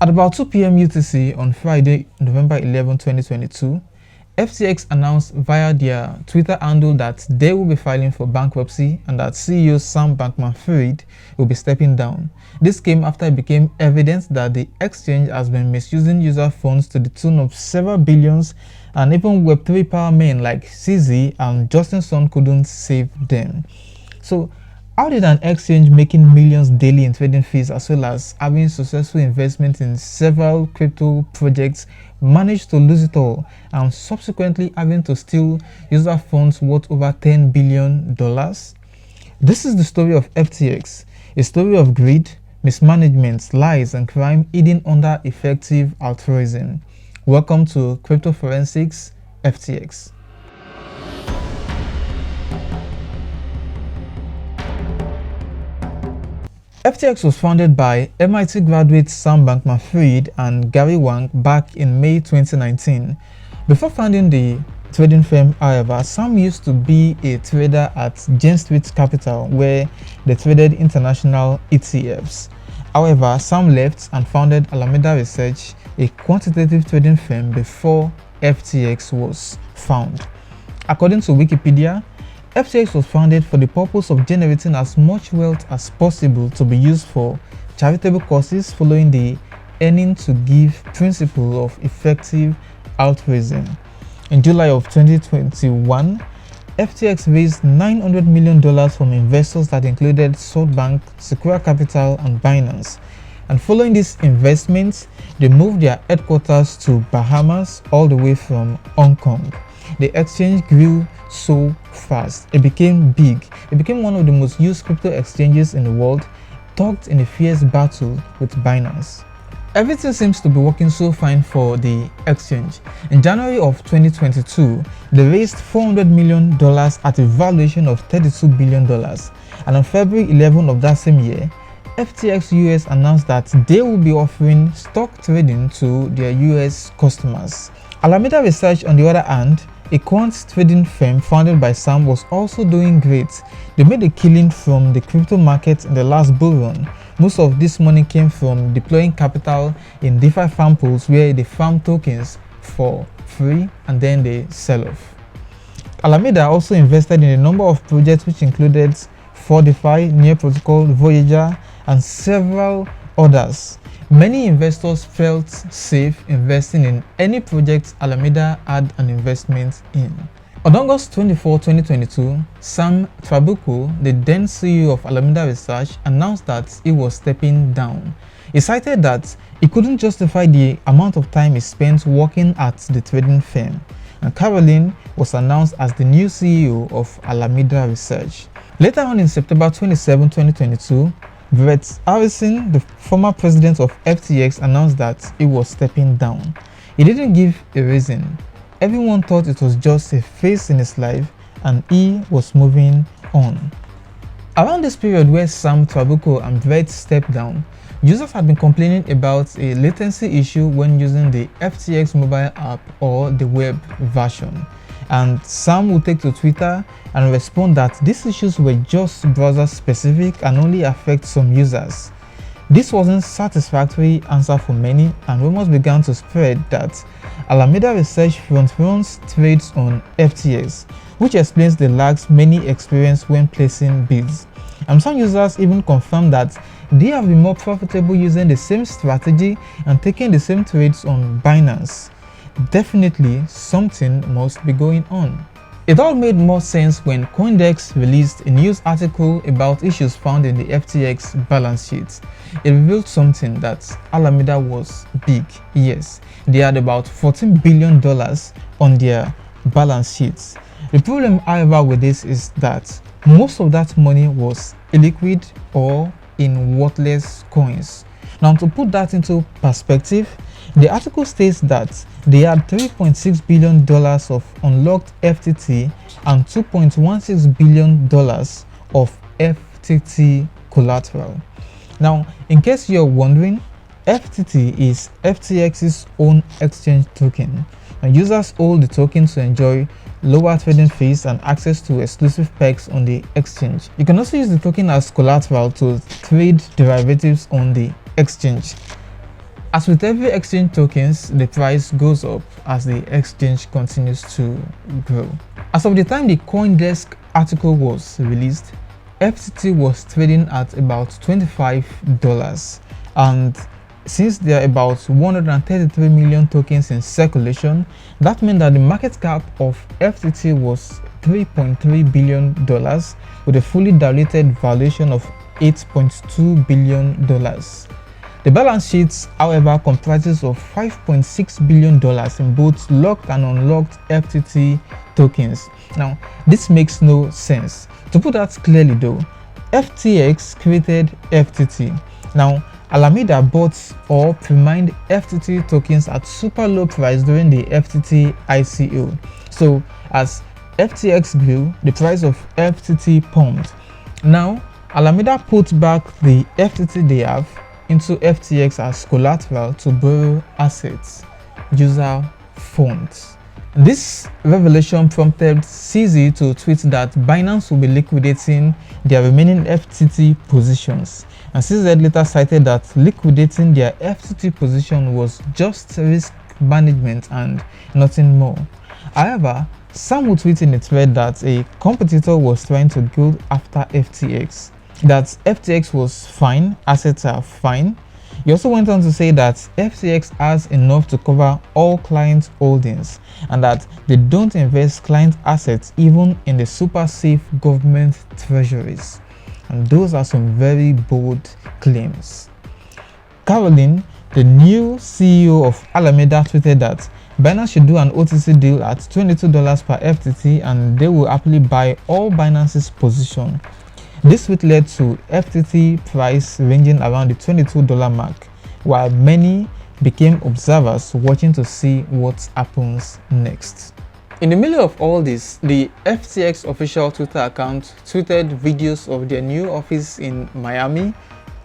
At about 2 p.m. UTC on Friday, November 11, 2022, FTX announced via their Twitter handle that they will be filing for bankruptcy and that CEO Sam Bankman-Fried will be stepping down. This came after it became evident that the exchange has been misusing user funds to the tune of several billions, and even Web3 power men like CZ and Justin Sun couldn't save them. So, how did an exchange making millions daily in trading fees as well as having successful investment in several crypto projects manage to lose it all and subsequently having to steal user funds worth over $10 billion? This is the story of FTX, a story of greed, mismanagement, lies and crime hidden under effective altruism. Welcome to Crypto Forensics FTX. FTX was founded by MIT graduates Sam Bankman-Fried and Gary Wang back in May 2019. Before founding the trading firm, however, Sam used to be a trader at Jane Street Capital, where they traded international ETFs. However, Sam left and founded Alameda Research, a quantitative trading firm, before FTX was found. According to Wikipedia, FTX was founded for the purpose of generating as much wealth as possible to be used for charitable causes following the earning to give principle of effective altruism. In July of 2021, FTX raised $900 million from investors that included SoftBank, Sequoia Capital, and Binance. And following these investments, they moved their headquarters to Bahamas all the way from Hong Kong. The exchange grew so fast, it became big. It became one of the most used crypto exchanges in the world, tucked in a fierce battle with Binance. Everything seems to be working so fine for the exchange. In January of 2022, they raised $400 million at a valuation of $32 billion. And on February 11 of that same year, FTX US announced that they will be offering stock trading to their US customers. Alameda Research, on the other hand, a quant trading firm founded by Sam, was also doing great. They made a killing from the crypto market in the last bull run. Most of this money came from deploying capital in DeFi farm pools where they farm tokens for free and then they sell off. Alameda also invested in a number of projects which included ForDeFi, Near Protocol, Voyager, and several others. Many investors felt safe investing in any project Alameda had an investment in. On August 24, 2022, Sam Trabucco, the then CEO of Alameda Research, announced that he was stepping down. He cited that he couldn't justify the amount of time he spent working at the trading firm, and Caroline was announced as the new CEO of Alameda Research. Later on in September 27, 2022, Brett Harrison, the former president of FTX, announced that he was stepping down. He didn't give a reason. Everyone thought it was just a phase in his life and he was moving on. Around this period where Sam Trabucco and Brett stepped down, users had been complaining about a latency issue when using the FTX mobile app or the web version. And Sam would take to Twitter and respond that these issues were just browser specific and only affect some users. This wasn't satisfactory answer for many, and rumors began to spread that Alameda Research front-runs trades on FTX, which explains the lags many experience when placing bids. And some users even confirmed that they have been more profitable using the same strategy and taking the same trades on Binance. Definitely something must be going on. It all made more sense when CoinDesk released a news article about issues found in the FTX balance sheet. It revealed something that Alameda was big. Yes, they had about $14 billion on their balance sheets. The problem, however, with this is that most of that money was illiquid or in worthless coins. Now, to put that into perspective, the article states that they had $3.6 billion of unlocked FTT and $2.16 billion of FTT collateral. Now, in case you're wondering, FTT is FTX's own exchange token, and users hold the token to enjoy lower trading fees and access to exclusive perks on the exchange. You can also use the token as collateral to trade derivatives on the exchange. As with every exchange tokens, the price goes up as the exchange continues to grow. As of the time the CoinDesk article was released, FTT was trading at about $25, and since there are about 133 million tokens in circulation, that meant that the market cap of FTT was $3.3 billion with a fully diluted valuation of $8.2 billion. The balance sheet, however, comprises of $5.6 billion in both locked and unlocked FTT tokens. Now, this makes no sense. To put that clearly though, FTX created FTT. Now, Alameda bought or pre-mined FTT tokens at super low price during the FTT ICO. So, as FTX grew, the price of FTT pumped. Now, Alameda put back the FTT they have into FTX as collateral to borrow assets, user funds. This revelation prompted CZ to tweet that Binance will be liquidating their remaining FTT positions, and CZ later cited that liquidating their FTT position was just risk management and nothing more. However, some would tweet in a thread that a competitor was trying to go after FTX, that FTX was fine, assets are fine. He also went on to say that FTX has enough to cover all client holdings and that they don't invest client assets even in the super safe government treasuries. And those are some very bold claims. Caroline, the new CEO of Alameda, tweeted that Binance should do an OTC deal at $22 per FTT and they will happily buy all Binance's position. This would lead to FTT price ranging around the $22 mark, while many became observers watching to see what happens next. In the middle of all this, the FTX official Twitter account tweeted videos of their new office in Miami,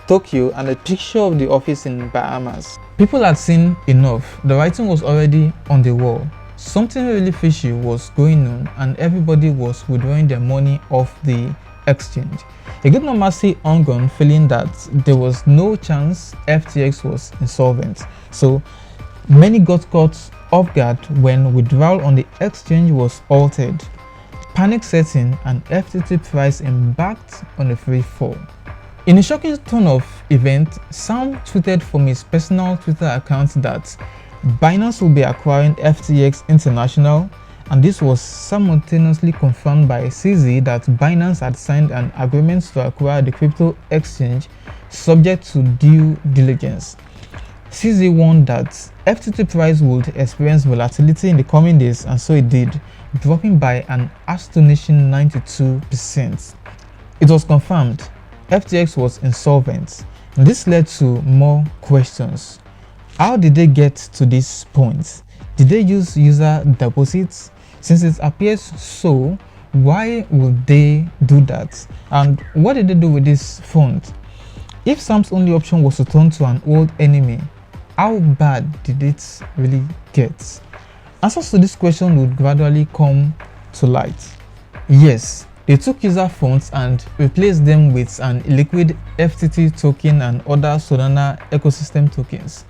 Tokyo, and a picture of the office in Bahamas. People had seen enough. The writing was already on the wall. Something really fishy was going on and everybody was withdrawing their money off the exchange. A good number stayed on feeling that there was no chance FTX was insolvent. So many got caught off guard when withdrawal on the exchange was halted. Panic set in and FTT price embarked on a free fall. In a shocking turn of events, Sam tweeted from his personal Twitter account that Binance will be acquiring FTX International, and this was simultaneously confirmed by CZ that Binance had signed an agreement to acquire the crypto exchange subject to due diligence. CZ warned that FTT price would experience volatility in the coming days, and so it did, dropping by an astonishing 92%. It was confirmed FTX was insolvent. This led to more questions. How did they get to this point? Did they use user deposits? Since it appears so, why would they do that? And what did they do with this fund? If Sam's only option was to turn to an old enemy, how bad did it really get? Answers to this question would gradually come to light. Yes, they took user funds and replaced them with an illiquid FTT token and other Solana ecosystem tokens.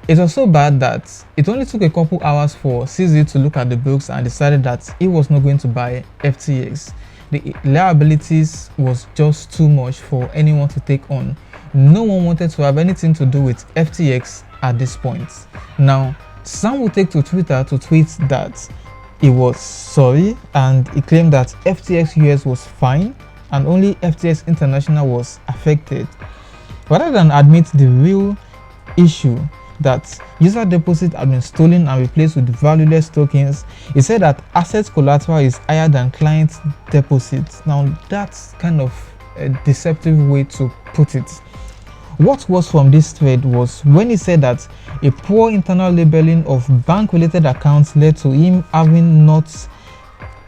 It was so bad that it only took a couple hours for CZ to look at the books and decided that he was not going to buy FTX. The liabilities was just too much for anyone to take on. No one wanted to have anything to do with FTX at this point. Now, Sam would take to Twitter to tweet that he was sorry and he claimed that FTX US was fine and only FTX International was affected. Rather than admit the real issue, that user deposit had been stolen and replaced with valueless tokens, he said that asset collateral is higher than client deposits. Now that's kind of a deceptive way to put it. What was from this thread was when he said that a poor internal labeling of bank-related accounts led to him not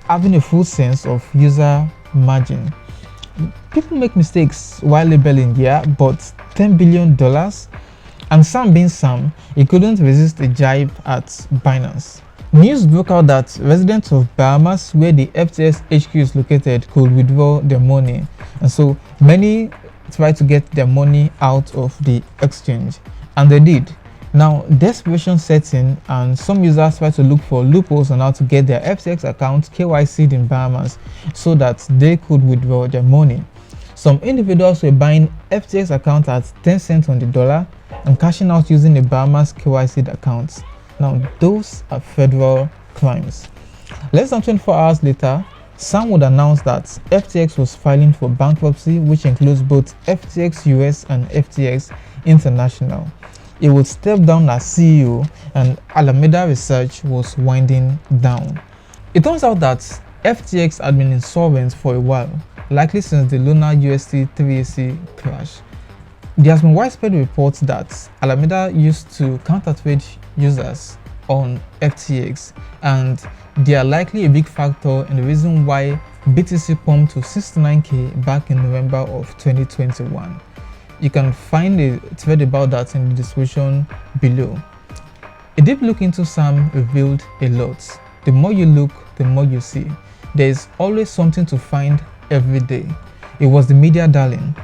having a full sense of user margin. People make mistakes while labeling, yeah, but $10 billion? And Sam being Sam, he couldn't resist a jibe at Binance. News broke out that residents of Bahamas, where the FTX HQ is located, could withdraw their money, and so many tried to get their money out of the exchange, and they did. Now, desperation sets in and some users try to look for loopholes on how to get their FTX account KYC'd in Bahamas so that they could withdraw their money. Some individuals were buying FTX accounts at 10 cents on the dollar and cashing out using a Bahamas KYC'd account. Now, those are federal crimes. Less than 24 hours later, Sam would announce that FTX was filing for bankruptcy, which includes both FTX US and FTX International. He would step down as CEO and Alameda Research was winding down. It turns out that FTX had been insolvent for a while, likely since the Luna USD 3AC crash. There has been widespread reports that Alameda used to countertrade users on FTX, and they are likely a big factor in the reason why BTC pumped to 69k back in November of 2021. You can find a thread about that in the description below. A deep look into Sam revealed a lot. The more you look, the more you see. There is always something to find every day. He was the media darling,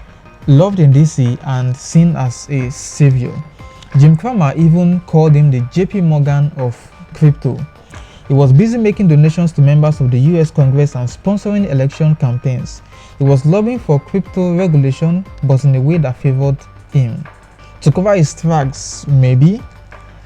loved in DC and seen as a savior. Jim Cramer even called him the JP Morgan of crypto. He was busy making donations to members of the US Congress and sponsoring election campaigns. He was lobbying for crypto regulation, but in a way that favored him. To cover his tracks, maybe,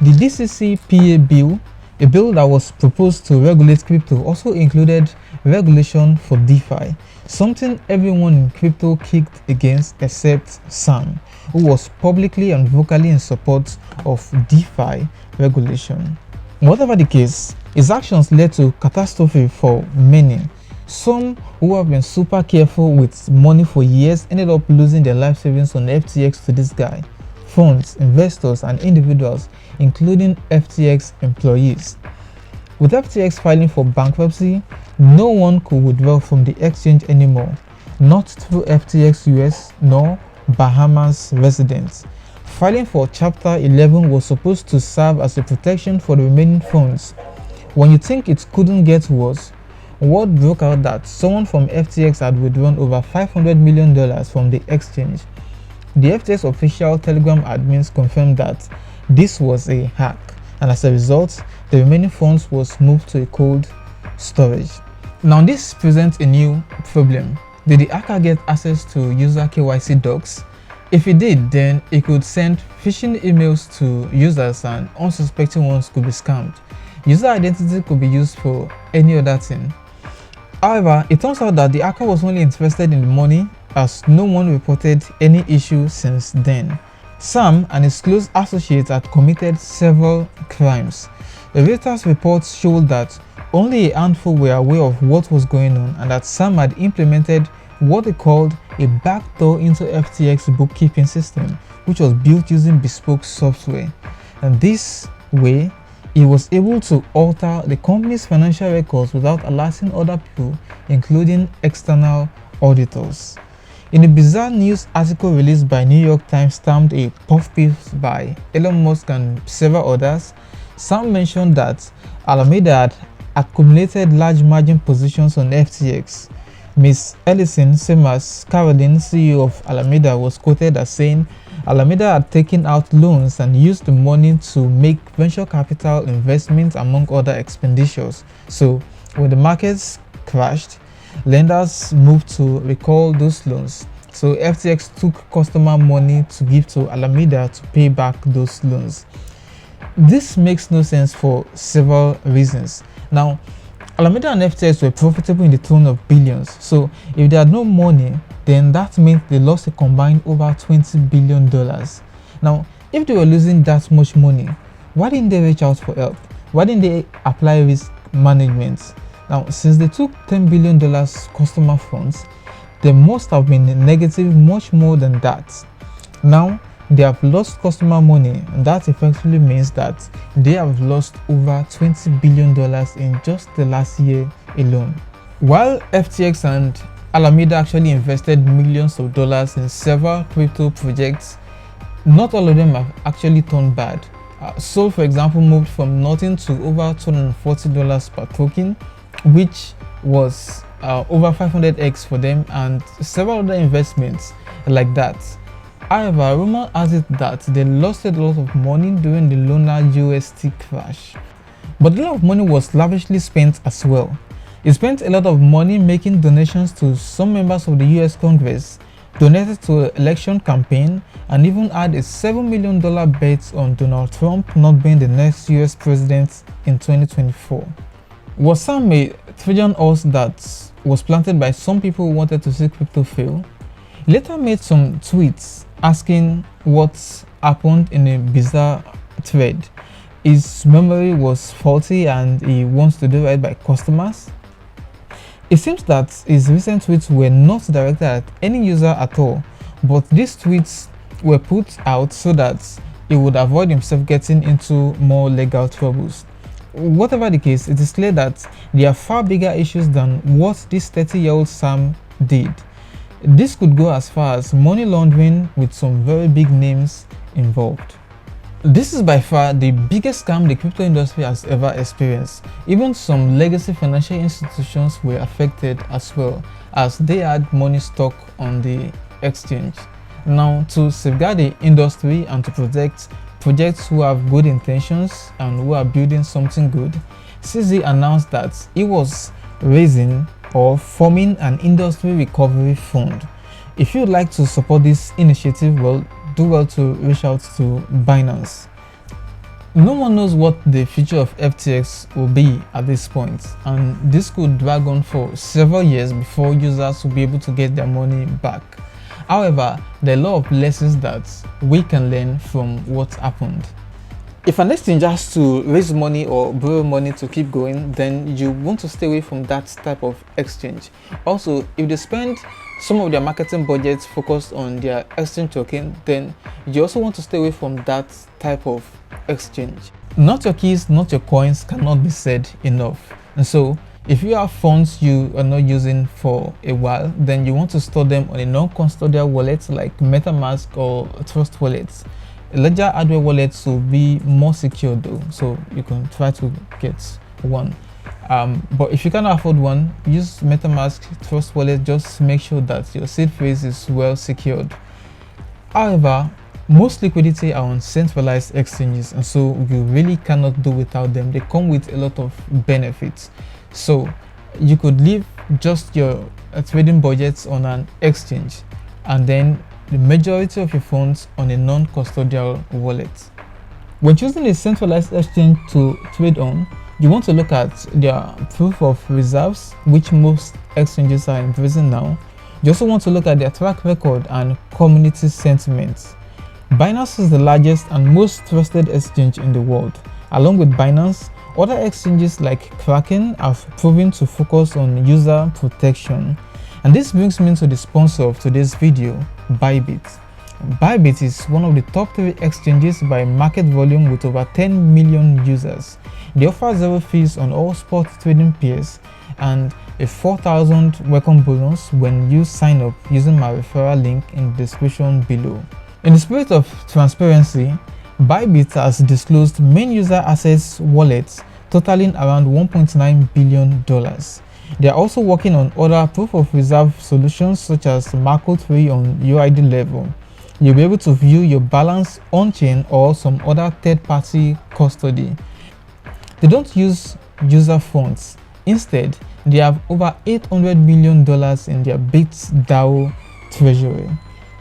the DCCPA bill, a bill that was proposed to regulate crypto, also included regulation for DeFi, something everyone in crypto kicked against except Sam, who was publicly and vocally in support of DeFi regulation. Whatever the case, his actions led to catastrophe for many. Some who have been super careful with money for years ended up losing their life savings on FTX to this guy. Funds, investors, and individuals, including FTX employees. With FTX filing for bankruptcy, no one could withdraw from the exchange anymore, not through FTX US nor Bahamas residents. Filing for Chapter 11 was supposed to serve as a protection for the remaining funds. When you think it couldn't get worse, word broke out that someone from FTX had withdrawn over $500 million from the exchange. The FTX official Telegram admins confirmed that this was a hack, and as a result, the remaining funds was moved to a cold storage. Now, this presents a new problem. Did the hacker get access to user KYC docs? If he did, then he could send phishing emails to users and unsuspecting ones could be scammed. User identity could be used for any other thing. However, it turns out that the hacker was only interested in the money, as no one reported any issue since then. Sam and his close associates had committed several crimes. The Reuters reports showed that only a handful were aware of what was going on and that Sam had implemented what they called a backdoor into FTX bookkeeping system, which was built using bespoke software. And this way, he was able to alter the company's financial records without alerting other people, including external auditors. In a bizarre news article released by New York Times stamped a puff piece by Elon Musk and several others, Sam mentioned that Alameda had accumulated large margin positions on FTX. Ms. Ellison, same as Caroline, CEO of Alameda, was quoted as saying Alameda had taken out loans and used the money to make venture capital investments among other expenditures. So when the markets crashed, lenders moved to recall those loans. So FTX took customer money to give to Alameda to pay back those loans. This makes no sense for several reasons. Now, Alameda and FTX were profitable in the tune of billions, so if they had no money, then that meant they lost a combined over $20 billion. Now, if they were losing that much money, why didn't they reach out for help? Why didn't they apply risk management? Now, since they took $10 billion customer funds, they must have been negative much more than that. Now, they have lost customer money, and that effectively means that they have lost over $20 billion in just the last year alone. While FTX and Alameda actually invested millions of dollars in several crypto projects, not all of them have actually turned bad. Sol, for example, moved from nothing to over $240 per token, which was over 500x for them, and several other investments like that. However, rumor has it that they lost a lot of money during the lunar UST crash. But a lot of money was lavishly spent as well. He spent a lot of money making donations to some members of the US Congress, donated to an election campaign, and even had a $7 million bet on Donald Trump not being the next US president in 2024. Was Sam a Trojan horse that was planted by some people who wanted to see crypto fail? He later made some tweets asking what happened in a bizarre thread. His memory was faulty and he wants to do right by customers. It seems that his recent tweets were not directed at any user at all, but these tweets were put out so that he would avoid himself getting into more legal troubles. Whatever the case, it is clear that there are far bigger issues than what this 30-year-old Sam did. This could go as far as money laundering with some very big names involved. This is by far the biggest scam the crypto industry has ever experienced. Even some legacy financial institutions were affected as well, as they had money stuck on the exchange. Now, to safeguard the industry and to protect projects who have good intentions and who are building something good, CZ announced that he was raising or forming an industry recovery fund. If you would like to support this initiative, well, do well to reach out to Binance. No one knows what the future of FTX will be at this point, and this could drag on for several years before users will be able to get their money back. However, there are a lot of lessons that we can learn from what happened. If an exchange has to raise money or borrow money to keep going, then you want to stay away from that type of exchange. Also, if they spend some of their marketing budgets focused on their exchange token, then you also want to stay away from that type of exchange. Not your keys, not your coins cannot be said enough. And so, if you have funds you are not using for a while, then you want to store them on a non-custodial wallet like MetaMask or Trust wallets. Larger hardware wallets will be more secure though, so you can try to get one. But if you cannot afford one, use MetaMask Trust wallet. Just make sure that your seed phrase is well secured. However, most liquidity are on centralized exchanges, and so you really cannot do without them. They come with a lot of benefits. So you could leave just your trading budgets on an exchange and then the majority of your funds on a non-custodial wallet. When choosing a centralized exchange to trade on, you want to look at their proof of reserves, which most exchanges are embracing now. You also want to look at their track record and community sentiment. Binance is the largest and most trusted exchange in the world. Along with Binance, other exchanges like Kraken have proven to focus on user protection. And this brings me to the sponsor of today's video, ByBit. ByBit is one of the top 3 exchanges by market volume with over 10 million users. They offer zero fees on all spot trading pairs and a 4,000 welcome bonus when you sign up using my referral link in the description below. In the spirit of transparency, ByBit has disclosed main user assets wallets totaling around $1.9 billion. They are also working on other proof of reserve solutions such as Marco 3 on UID level. You'll be able to view your balance on-chain or some other third-party custody. They don't use user funds. Instead, they have over $800 million in their Bits DAO treasury.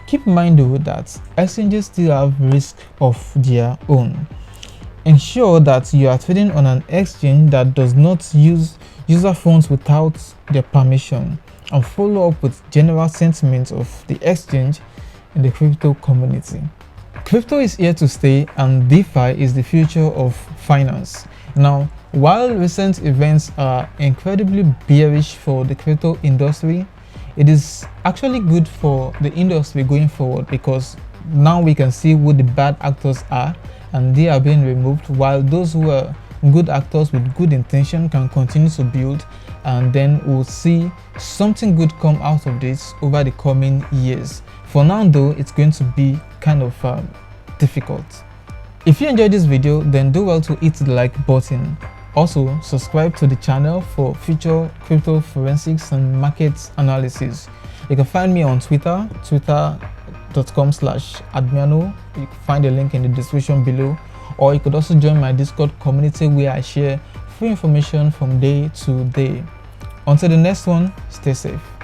Keep in mind though that exchanges still have risk of their own. Ensure that you are trading on an exchange that does not use user funds without their permission, and follow up with general sentiments of the exchange in the crypto community. Crypto is here to stay, and DeFi is the future of finance. Now, while recent events are incredibly bearish for the crypto industry, it is actually good for the industry going forward, because now we can see who the bad actors are and they are being removed, while those who are good actors with good intention can continue to build, and then we'll see something good come out of this over the coming years. For now though, it's going to be kind of difficult. If you enjoyed this video, then do well to hit the like button. Also, subscribe to the channel for future crypto forensics and market analysis. You can find me on Twitter facebook.com/admiano. You can find a link in the description below, or you could also join my Discord community where I share free information from day to day. Until the next one, stay safe.